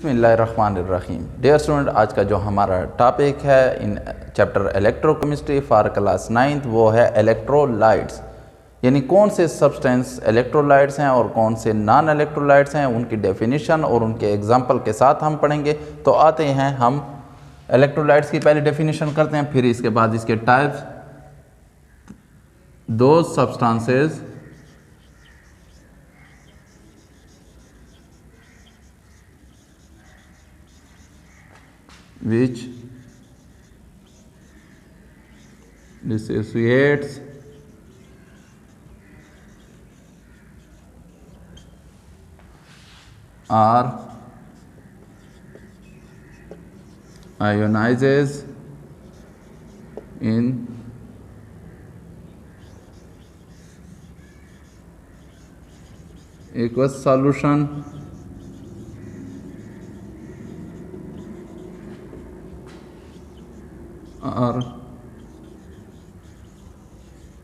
बिस्मिल्लाहिर्रहमानिर्रहीम। Dear student, आज का जो हमारा टॉपिक है in chapter electrochemistry for class 9th वो है इलेक्ट्रोलाइट्स, यानी कौन से सब्सटेंस इलेक्ट्रोलाइट्स हैं और कौन से नॉन इलेक्ट्रोलाइट्स हैं, उनकी डेफिनेशन और उनके एग्जांपल के साथ हम पढ़ेंगे। तो आते हैं हम इलेक्ट्रोलाइट्स की पहले डेफिनेशन करते हैं, फिर इसके बाद इसके टाइप्स। दो substances which dissociates or ionizes in aqueous solution और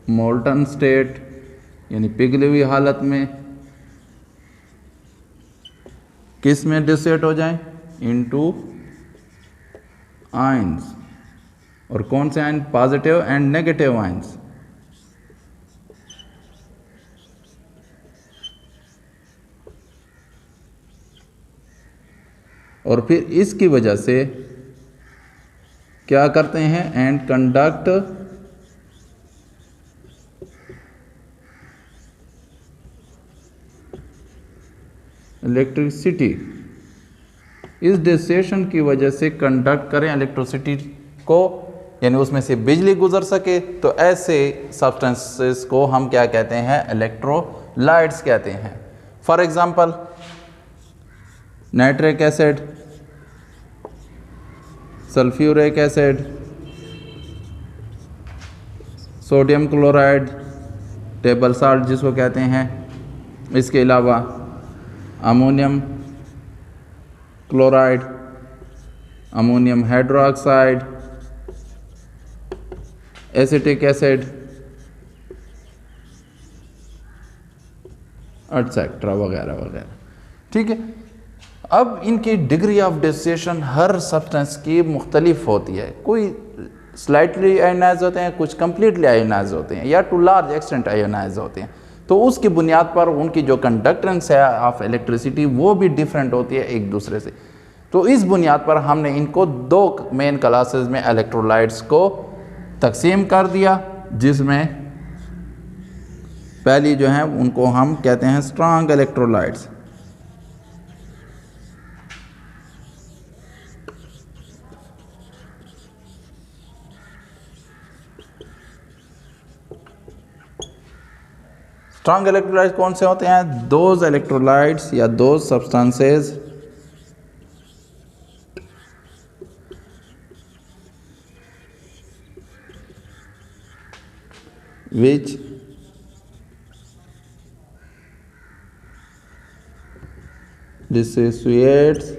मोल्टन स्टेट यानी पिघली हुई हालत में किस में डिसोसिएट हो जाएं, इनटू आयंस। और कौन से ion? Positive and negative ions. और फिर इसकी वजह से क्या करते हैं? And conduct electricity. इस डिसोसिएशन की वजह से कंडक्ट करें इलेक्ट्रिसिटी को, यानी उसमें से बिजली गुजर सके। तो ऐसे सब्सटेंसेस को हम क्या कहते हैं? इलेक्ट्रोलाइट्स कहते हैं। For example nitric acid, sulphuric acid, sodium chloride, table salt जिसको कहते हैं। इसके अलावा ammonium chloride, ammonium hydroxide, acetic acid, etcetera वगैरह वगैरह। ठीक है। अब इनकी degree of dissociation her substance की मुख्तलिफ होती है। कोई स्लाइटली आयोनाइज होते हैं, कुछ कंप्लीटली आयोनाइज होते हैं, या टू लार्ज एक्सटेंट आयोनाइज होते हैं। तो उसकी बुनियाद पर उनकी जो कंडक्टेंस है ऑफ इलेक्ट्रिसिटी वो भी डिफरेंट होती है एक दूसरे से। तो इस बुनियाद पर हमने इनको दो मेन क्लासेस में इलेक्ट्रोलाइट्स को तकसीम कर दिया, जिसमें पहली जो है उनको हम कहते हैं स्ट्रॉन्ग इलेक्ट्रोलाइट्स। स्ट्रॉन्ग इलेक्ट्रोलाइट्स कौन से होते हैं? दोज इलेक्ट्रोलाइट्स या those substances which dissociates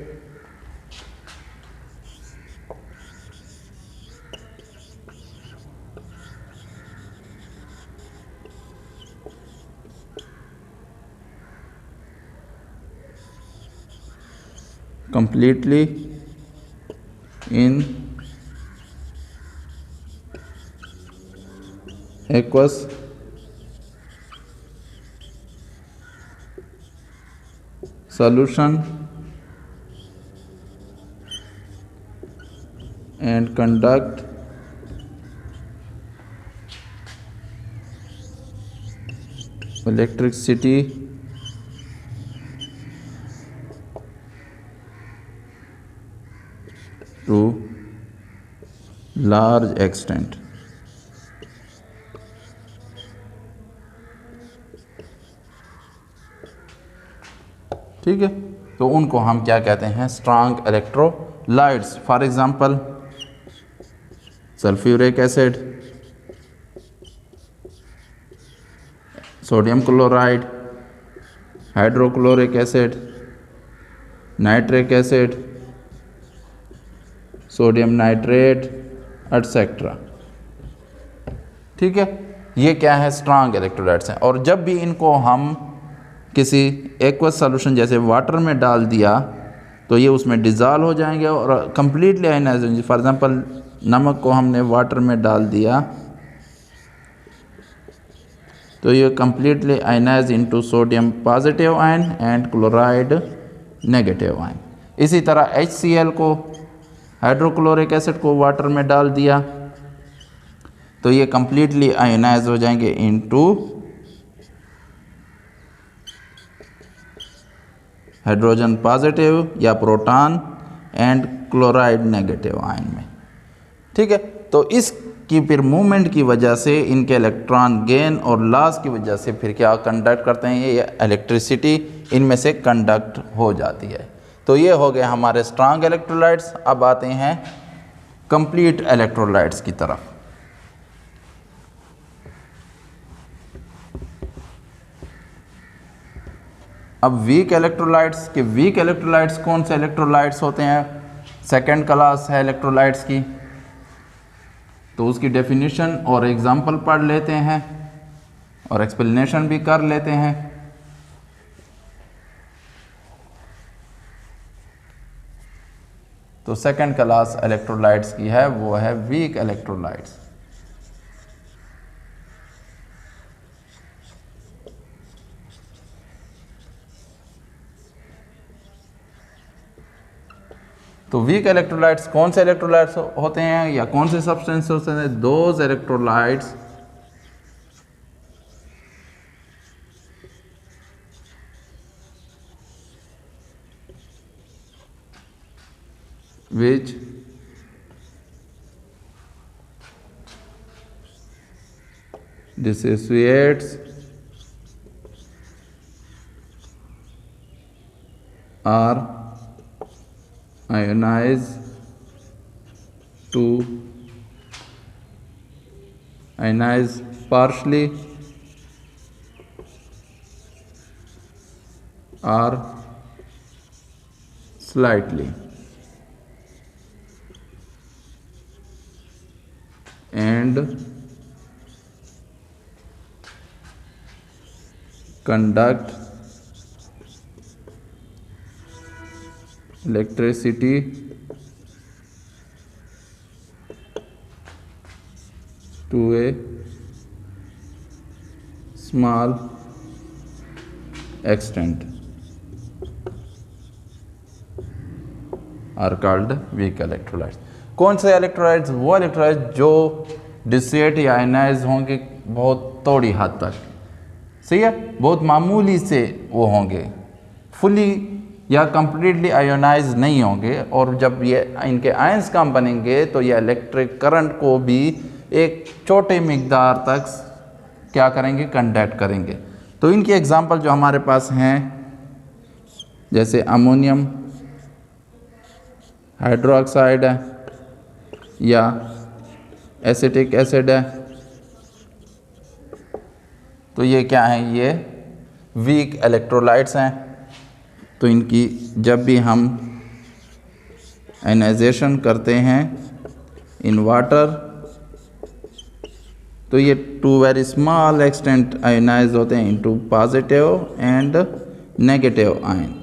completely in aqueous solution and conduct electricity to large extent। ठीक है। तो उनको हम क्या कहते हैं? Strong electrolytes. For example sulphuric acid, sodium chloride, hydrochloric acid, nitric acid, sodium nitrate, etcetera. ठीक है। ये क्या है? स्ट्रॉन्ग इलेक्ट्रोलाइट्स हैं। और जब भी इनको हम किसी एक्वस सॉल्यूशन जैसे वाटर में डाल दिया तो ये उसमें डिज़ॉल्व हो जाएंगे और कम्प्लीटली आयनाइज होंगे। फॉर एग्ज़ाम्पल नमक को हमने वाटर में डाल दिया तो ये completely ionise into sodium positive ion and chloride negative ion. इसी तरह HCl को, हाइड्रोक्लोरिक एसिड को वाटर में डाल दिया तो ये कम्प्लीटली आयनाइज हो जाएंगे इनटू हाइड्रोजन पॉजिटिव या proton and chloride negative ion में। ठीक है, तो इसकी फिर मूवमेंट की वजह से इनके इलेक्ट्रॉन गेन और लॉस की वजह से फिर क्या कंडक्ट करते हैं, ये इलेक्ट्रिसिटी इनमें से कंडक्ट हो जाती है। तो ये हो गए हमारे स्ट्रांग इलेक्ट्रोलाइट्स। अब आते हैं कंप्लीट इलेक्ट्रोलाइट्स की तरफ। अब वीक इलेक्ट्रोलाइट्स के वीक इलेक्ट्रोलाइट्स कौन से इलेक्ट्रोलाइट्स होते हैं, सेकंड क्लास है इलेक्ट्रोलाइट्स की, तो उसकी डेफिनेशन और एग्जांपल पढ़ लेते हैं और एक्सप्लेनेशन भी कर लेते हैं। तो सेकंड क्लास इलेक्ट्रोलाइट्स की है वो है वीक इलेक्ट्रोलाइट्स। तो वीक इलेक्ट्रोलाइट्स कौन से इलेक्ट्रोलाइट्स होते हैं या कौन से सब्सटेंस होते हैं, those electrolytes which dissociates or ionize to ionize partially or slightly and conduct electricity to a small extent are called weak electrolytes। कौन से इलेक्ट्रोलाइट्स, वो इलेक्ट्रोलाइट्स जो डिसोसिएट या आयनाइज होंगे बहुत थोड़ी हद तक, सही है, बहुत मामूली से वो होंगे, फुली या कंप्लीटली आयोनाइज नहीं होंगे। और जब ये इनके आयंस कम बनेंगे तो ये इलेक्ट्रिक करंट को भी एक छोटे मिकदार तक क्या करेंगे, कंडक्ट करेंगे। तो इनकी एग्जांपल जो हमारे पास हैं जैसे अमोनियम हाइड्रोक्साइड है या एसिटिक एसिड है, तो ये क्या है, ये वीक इलेक्ट्रोलाइट्स हैं। तो इनकी जब भी हम आयनाइजेशन करते हैं इन वाटर तो ये to very small extent ionise होते हैं into positive and negative ion.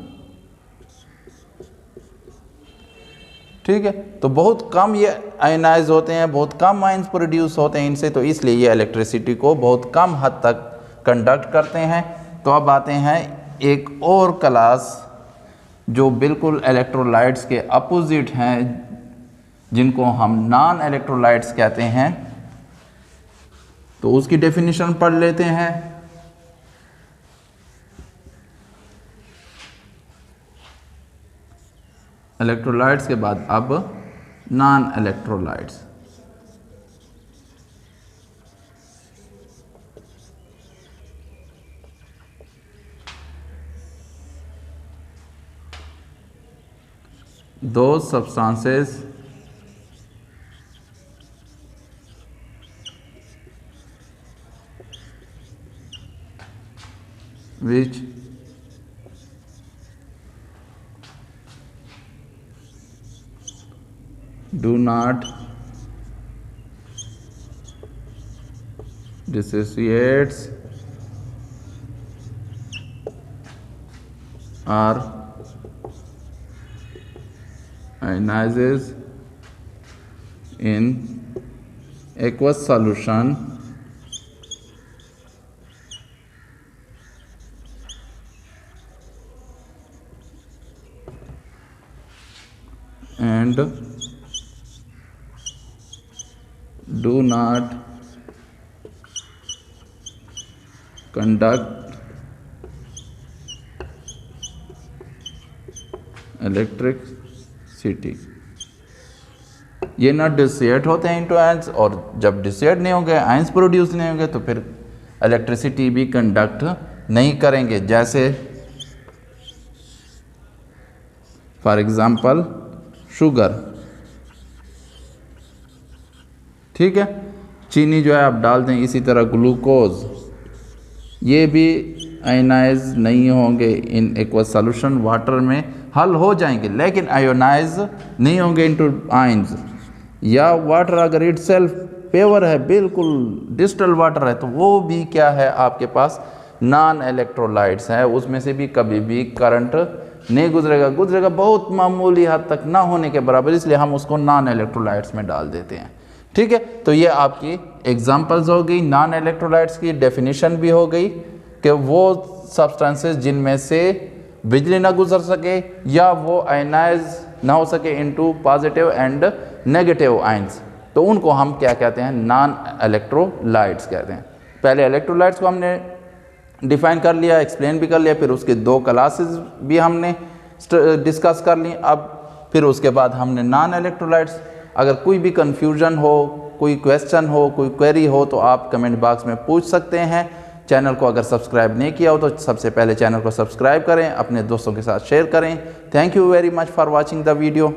ठीक है, तो बहुत कम ये आयनाइज होते हैं, बहुत कम आयन्स प्रोड्यूस होते हैं इनसे, तो इसलिए ये इलेक्ट्रिसिटी को बहुत कम हद तक कंडक्ट करते हैं। तो अब आते हैं एक और क्लास जो बिल्कुल इलेक्ट्रोलाइट्स के अपोजिट हैं, जिनको हम नॉन इलेक्ट्रोलाइट्स कहते हैं। तो उसकी डेफिनेशन पढ़ लेते हैं। इलेक्ट्रोलाइट्स के बाद अब non electrolytes. Those substances which do not dissociate or ionizes in aqueous solution and do not conduct electricity. ये ना डिसोसिएट होते हैं इनटू आयंस, और जब डिसोसिएट नहीं होंगे, आयंस प्रोड्यूस नहीं होंगे, तो फिर इलेक्ट्रिसिटी भी कंडक्ट नहीं करेंगे। जैसे फॉर एग्जांपल शुगर, ठीक है, चीनी जो है आप डाल दें। इसी तरह ग्लूकोज, ये भी आयनाइज नहीं होंगे इन एक्वस सॉल्यूशन, वाटर में हल हो जाएंगे लेकिन आयोनाइज नहीं होंगे इनटू आयंस। या वाटर अगर इट सेल्फ प्योर है, बिल्कुल डिस्टल वाटर है, तो वो भी क्या है आपके पास नॉन इलेक्ट्रोलाइट्स है, उसमें से भी कभी भी करंट नहीं गुजरेगा बहुत मामूली हद तक, ना होने के बराबर, इसलिए हम उसको नॉन इलेक्ट्रोलाइट्स में डाल देते हैं। ठीक है, तो ये आपकी एग्जांपल्स हो गई। नॉन इलेक्ट्रोलाइट्स की डेफिनेशन भी हो गई कि वो सब्सटेंसेस जिनमें से बिजली ना गुजर सके या वो आयनाइज ना हो सके into positive and negative ions, तो उनको हम क्या कहते हैं, नॉन इलेक्ट्रोलाइट्स कहते हैं। पहले इलेक्ट्रोलाइट्स को हमने डिफाइन कर लिया, एक्सप्लेन भी कर लिया, फिर उसके दो क्लासेस भी हमने डिस्कस कर ली। अब फिर उसके बाद हमने नॉन इलेक्ट्रोलाइट्स। अगर कोई भी कन्फ्यूजन हो, कोई क्वेश्चन हो, कोई क्वेरी हो, तो आप कमेंट बॉक्स में पूछ सकते हैं। चैनल को अगर सब्सक्राइब नहीं किया हो तो सबसे पहले चैनल को सब्सक्राइब करें, अपने दोस्तों के साथ शेयर करें। Thank you very much for watching the video.